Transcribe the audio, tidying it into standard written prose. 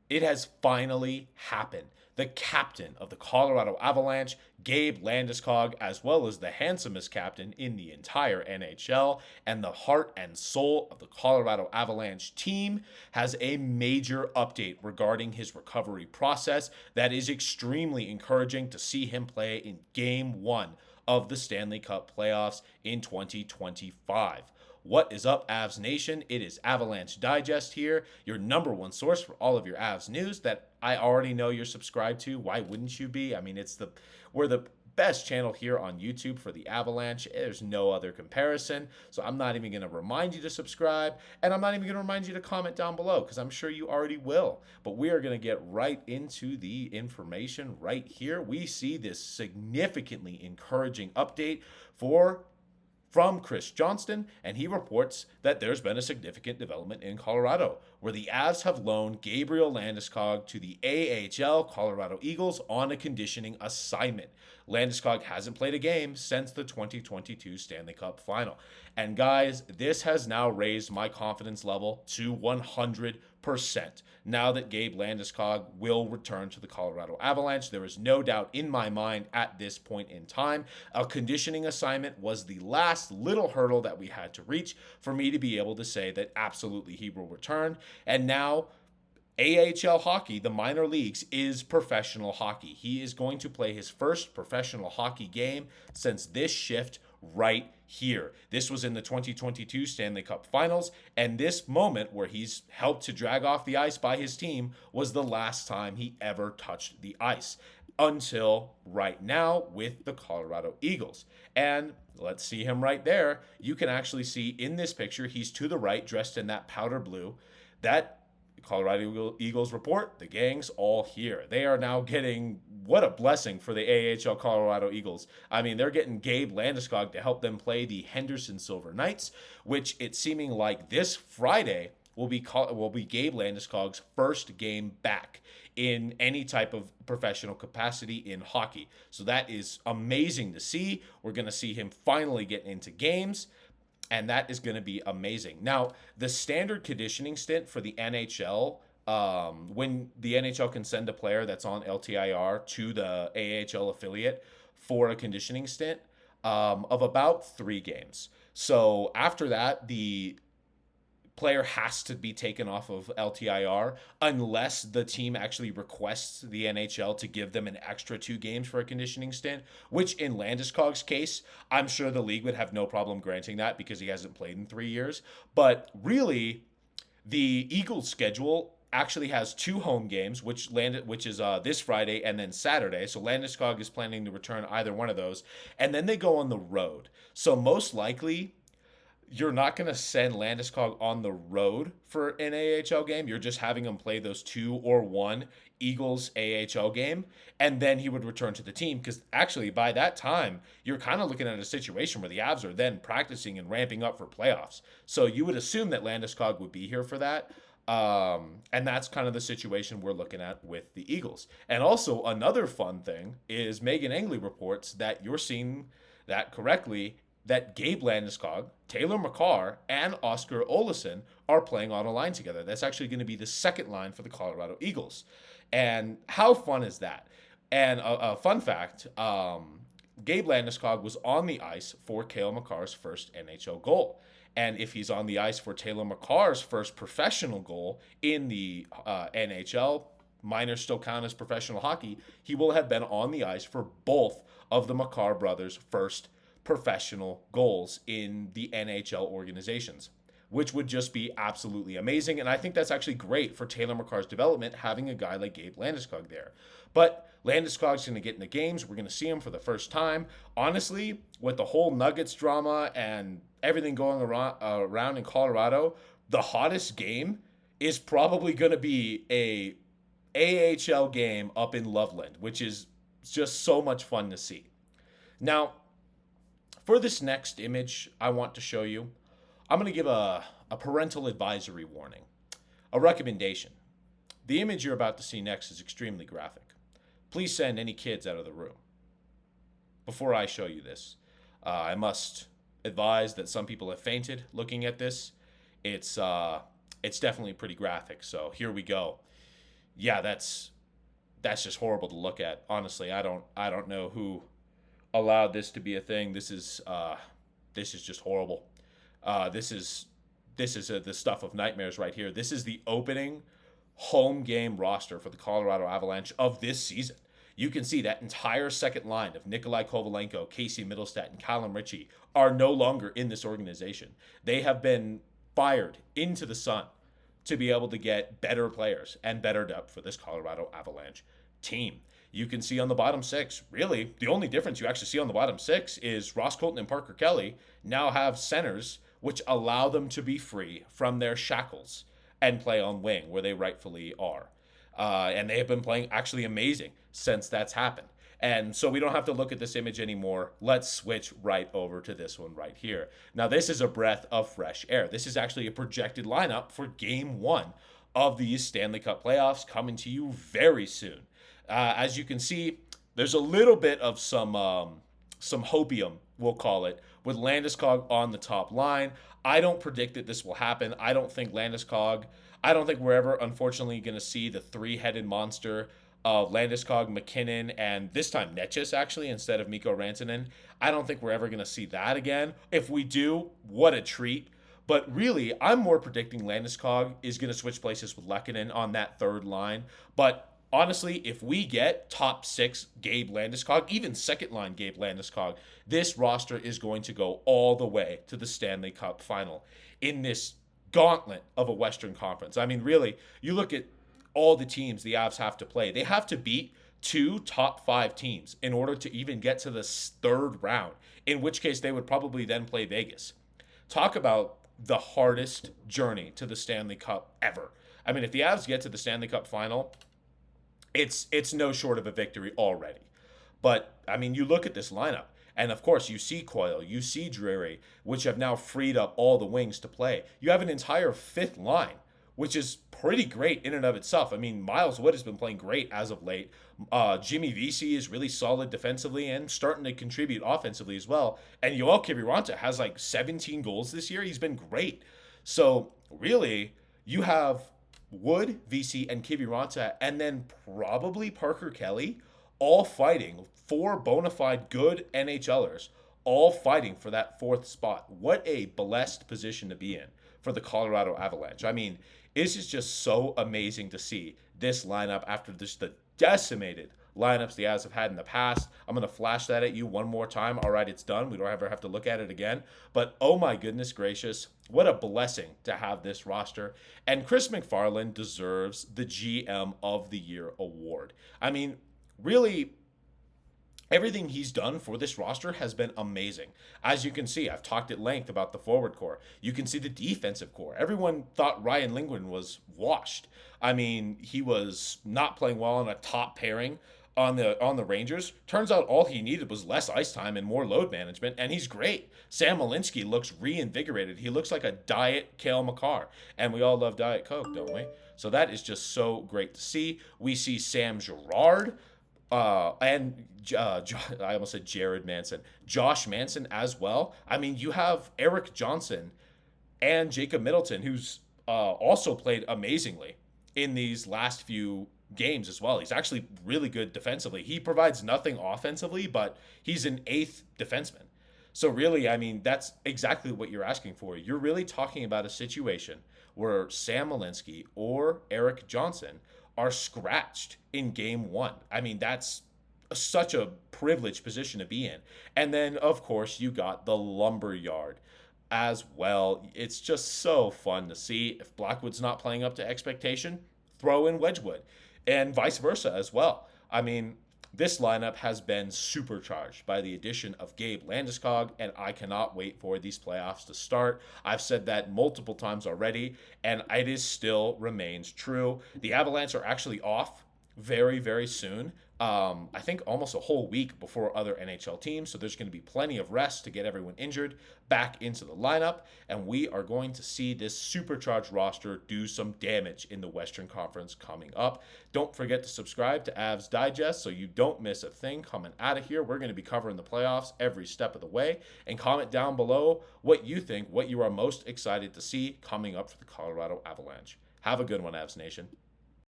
It has finally happened. The captain of the Colorado Avalanche, Gabe Landeskog, as well as the handsomest captain in the entire NHL and the heart and soul of the Colorado Avalanche team, has a major update regarding his recovery process that is extremely encouraging to see him play in Game 1 of the Stanley Cup playoffs in 2025. What is up, Avs Nation? It is Avalanche Digest here, your number one source for all of your Avs news that I already know you're subscribed to. Why wouldn't you be? I mean, we're the best channel here on YouTube for the Avalanche. There's no other comparison. So I'm not even going to remind you to subscribe, and I'm not even going to remind you to comment down below because I'm sure you already will. But we are going to get right into the information right here. We see this significantly encouraging update from Chris Johnston, and he reports that there's been a significant development in Colorado, where the Avs have loaned Gabriel Landeskog to the AHL Colorado Eagles on a conditioning assignment. Landeskog hasn't played a game since the 2022 Stanley Cup final. And guys, this has now raised my confidence level to 100%. Now that Gabe Landeskog will return to the Colorado Avalanche, there is no doubt in my mind at this point in time. A conditioning assignment was the last little hurdle that we had to reach for me to be able to say that absolutely he will return. And now AHL hockey, the minor leagues, is professional hockey. He is going to play his first professional hockey game since this shift right here. This was in the 2022 Stanley Cup Finals, and this moment where he's helped to drag off the ice by his team was the last time he ever touched the ice until right now with the Colorado Eagles. And let's see him right there. You can actually see in this picture, he's to the right, dressed in that powder blue. That Colorado Eagles report, the gang's all here. They are now getting, what a blessing for the AHL Colorado Eagles. I mean, they're getting Gabe Landeskog to help them play the Henderson Silver Knights, which it's seeming like this Friday will be Gabe Landeskog's first game back in any type of professional capacity in hockey. So that is amazing to see. We're going to see him finally get into games, and that is going to be amazing. Now, the standard conditioning stint for the NHL, when the NHL can send a player that's on LTIR to the AHL affiliate for a conditioning stint of about 3 games. So after that, the player has to be taken off of LTIR unless the team actually requests the NHL to give them an extra 2 games for a conditioning stint, which in Landeskog's case, I'm sure the league would have no problem granting that because he hasn't played in 3 years. But really, the Eagles schedule actually has 2 home games, which is this Friday and then Saturday. So Landeskog is planning to return either one of those, and then they go on the road. So most likely, you're not going to send Landeskog on the road for an AHL game. You're just having him play those 2 or 1 Eagles AHL game, and then he would return to the team because actually by that time, you're kind of looking at a situation where the Avs are then practicing and ramping up for playoffs. So you would assume that Landeskog would be here for that. And that's kind of the situation we're looking at with the Eagles. And also another fun thing is Megan Angley reports that you're seeing that correctly, that Gabe Landeskog, Cale Makar, and Oskar Olausson are playing on a line together. That's actually going to be the second line for the Colorado Eagles. And how fun is that? And a fun fact, Gabe Landeskog was on the ice for Cale Makar's first NHL goal. And if he's on the ice for Cale Makar's first professional goal in the NHL, minors still count as professional hockey, he will have been on the ice for both of the Makar brothers' first professional goals in the NHL organizations, which would just be absolutely amazing. And I think that's actually great for Cale Makar's development, having a guy like Gabe Landeskog there. But Landeskog's going to get in the games. We're going to see him for the first time. Honestly, with the whole Nuggets drama and everything going around in Colorado, the hottest game is probably going to be a AHL game up in Loveland, which is just so much fun to see. Now, for this next image I want to show you, I'm going to give a parental advisory warning, a recommendation. The image you're about to see next is extremely graphic. Please send any kids out of the room. Before I show you this, I must advise that some people have fainted looking at this. It's definitely pretty graphic, so here we go. yeah, that's just horrible to look at. Honestly, I don't know who allowed this to be a thing. This is just horrible. This is the stuff of nightmares right here. This is the opening home game roster for the Colorado Avalanche of this season. You can see that entire second line of Nikolai Kovalenko, Casey Middlestat, and Callum Ritchie are no longer in this organization. They have been fired into the sun to be able to get better players and better depth for this Colorado Avalanche team. You can see on the bottom six, really, the only difference you actually see on the bottom six is Ross Colton and Parker Kelly now have centers which allow them to be free from their shackles and play on wing where they rightfully are. And they have been playing actually amazing since that's happened. And so we don't have to look at this image anymore. Let's switch right over to this one right here. Now, this is a breath of fresh air. This is actually a projected lineup for game one of these Stanley Cup playoffs coming to you very soon. As you can see, there's a little bit of some hopium, we'll call it, with Landeskog on the top line. I don't predict that this will happen. I don't think we're ever, unfortunately, going to see the three-headed monster of Landeskog, MacKinnon, and this time Necas, actually, instead of Mikko Rantanen. I don't think we're ever going to see that again. If we do, what a treat. But really, I'm more predicting Landeskog is going to switch places with Lehkonen on that third line. But honestly, if we get top six Gabe Landeskog, even second line Gabe Landeskog, this roster is going to go all the way to the Stanley Cup final in this gauntlet of a Western Conference. I mean, really, you look at all the teams the Avs have to play. They have to beat two top five teams in order to even get to the third round, in which case they would probably then play Vegas. Talk about the hardest journey to the Stanley Cup ever. I mean, if the Avs get to the Stanley Cup final, it's no short of a victory already. But, I mean, you look at this lineup, and of course, you see Coyle, you see Drury, which have now freed up all the wings to play. You have an entire fifth line, which is pretty great in and of itself. I mean, Miles Wood has been playing great as of late. Jimmy Vesey is really solid defensively and starting to contribute offensively as well. And Yoel Kiviranta has like 17 goals this year. He's been great. So, really, you have Wood, Vesey, and Kiviranta, and then probably Parker Kelly, all fighting, four bona fide good NHLers, all fighting for that fourth spot. What a blessed position to be in for the Colorado Avalanche. I mean, this is just so amazing to see this lineup after just the decimated lineups the Avs have had in the past. I'm going to flash that at you one more time. All right, it's done. We don't ever have to look at it again. But oh my goodness gracious, what a blessing to have this roster. And Chris MacFarland deserves the GM of the Year award. I mean, really, everything he's done for this roster has been amazing. As you can see, I've talked at length about the forward core. You can see the defensive core. Everyone thought Ryan Lindgren was washed. I mean, he was not playing well on a top pairing on the Rangers. Turns out all he needed was less ice time and more load management, and he's great. Sam Malinsky looks reinvigorated. He looks like a diet Cale Makar, and we all love Diet Coke, don't we? So that is just so great to see. We see Sam Girard, and I almost said Jared Manson, Josh Manson as well. I mean, you have Eric Johnson and Jacob Middleton, who's also played amazingly in these last few games as well. He's actually really good defensively. He provides nothing offensively, but he's an eighth defenseman. So really, I mean, that's exactly what you're asking for. You're really talking about a situation where Sam Malinsky or Eric Johnson are scratched in game one. I mean, that's such a privileged position to be in. And then, of course, you got the lumberyard as well. It's just so fun to see. If Blackwood's not playing up to expectation, throw in Wedgwood, and vice versa as well. I mean, this lineup has been supercharged by the addition of Gabe Landeskog, and I cannot wait for these playoffs to start. I've said that multiple times already, and it is still remains true. The Avalanche are actually off very, very soon. I think almost a whole week before other NHL teams, so there's going to be plenty of rest to get everyone injured back into the lineup, and we are going to see this supercharged roster do some damage in the Western Conference coming up. Don't forget to subscribe to Avs Digest so you don't miss a thing coming out of here. We're going to be covering the playoffs every step of the way, and comment down below what you think, what you are most excited to see coming up for the Colorado Avalanche. Have a good one, Avs Nation.